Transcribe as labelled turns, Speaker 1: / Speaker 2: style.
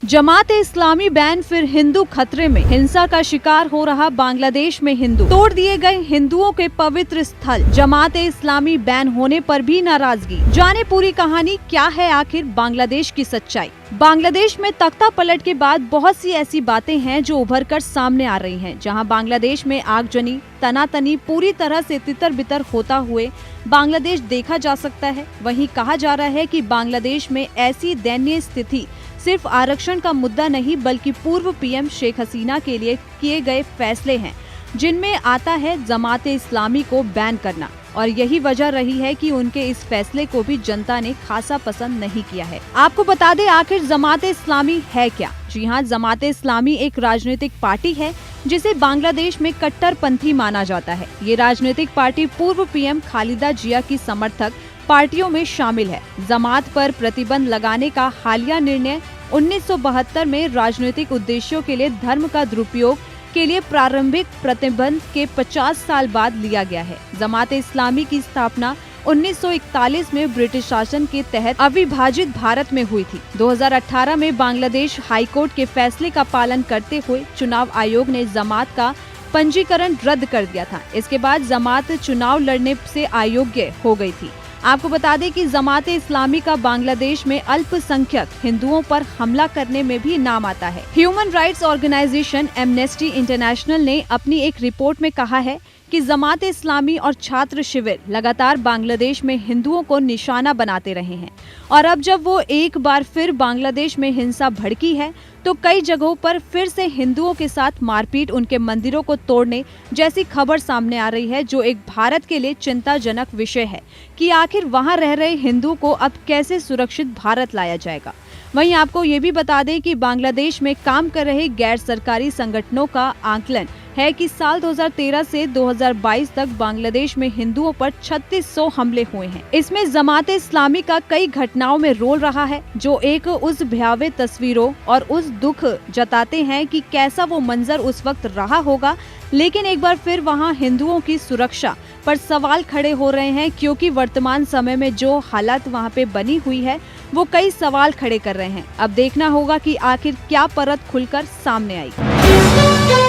Speaker 1: जमाते इस्लामी ban, फिर हिंदू खतरे में। हिंसा का शिकार हो रहा बांग्लादेश में हिंदू, तोड़ दिए गए हिंदुओं के पवित्र स्थल। जमाते इस्लामी बैन होने पर भी नाराजगी। जाने पूरी कहानी, क्या है आखिर बांग्लादेश की सच्चाई। बांग्लादेश में तख्ता पलट के बाद बहुत सी ऐसी बातें हैं जो उभर कर सामने आ रही हैं। जहां बांग्लादेश में आगजनी, तनातनी पूरी तरह से तितर बितर होता हुए बांग्लादेश देखा जा सकता है, वहीं कहा जा रहा है कि बांग्लादेश में ऐसी दयनीय स्थिति सिर्फ आरक्षण का मुद्दा नहीं बल्कि पूर्व पीएम शेख हसीना के लिए किए गए फैसले हैं, जिनमें आता है जमाते इस्लामी को बैन करना। और यही वजह रही है कि उनके इस फैसले को भी जनता ने खासा पसंद नहीं किया है। आपको बता दें आखिर जमाते इस्लामी है क्या। जी हाँ, जमाते इस्लामी एक राजनीतिक पार्टी है जिसे बांग्लादेश में कट्टरपंथी माना जाता है। ये राजनीतिक पार्टी पूर्व पीएम खालिदा जिया की समर्थक पार्टियों में शामिल है। जमात पर प्रतिबंध लगाने का हालिया निर्णय 1972 में राजनीतिक उद्देश्यों के लिए धर्म का दुरुपयोग के लिए प्रारंभिक प्रतिबंध के 50 साल बाद लिया गया है। जमाते इस्लामी की स्थापना 1941 में ब्रिटिश शासन के तहत अविभाजित भारत में हुई थी। 2018 में बांग्लादेश हाईकोर्ट के फैसले का पालन करते हुए चुनाव आयोग ने जमात का पंजीकरण रद्द कर दिया था। इसके बाद जमात चुनाव लड़ने से अयोग्य हो गई थी। आपको बता दें कि जमाते इस्लामी का बांग्लादेश में अल्पसंख्यक हिंदुओं पर हमला करने में भी नाम आता है। Human rights organisation Amnesty International ने अपनी एक रिपोर्ट में कहा है कि जमाते इस्लामी और छात्र शिविर लगातार बांग्लादेश में हिंदुओं को निशाना बनाते रहे हैं। और अब जब वो एक बार फिर बांग्लादेश में हिंसा भड़की है तो कई जगहों पर फिर से हिंदुओं के साथ मारपीट, उनके मंदिरों को तोड़ने जैसी खबर सामने आ रही है, जो एक भारत के लिए चिंताजनक विषय है कि आखिर वहां रह रहे हिंदुओं को अब कैसे सुरक्षित भारत लाया जाएगा। वहीं आपको ये भी बता दें कि बांग्लादेश में काम कर रहे गैर सरकारी संगठनों का आकलन है कि साल 2013 से 2022 तक बांग्लादेश में हिंदुओं पर 3600 हमले हुए हैं। इसमें जमाते इस्लामी का कई घटनाओं में रोल रहा है, जो एक उस भयावह तस्वीरों और उस दुख जताते हैं कि कैसा वो मंजर उस वक्त रहा होगा। लेकिन एक बार फिर वहां हिंदुओं की सुरक्षा पर सवाल खड़े हो रहे हैं, क्योंकि वर्तमान समय में जो हालत वहां पे बनी हुई है वो कई सवाल खड़े कर रहे हैं। अब देखना होगा कि आखिर क्या परत खुलकर सामने आएगी।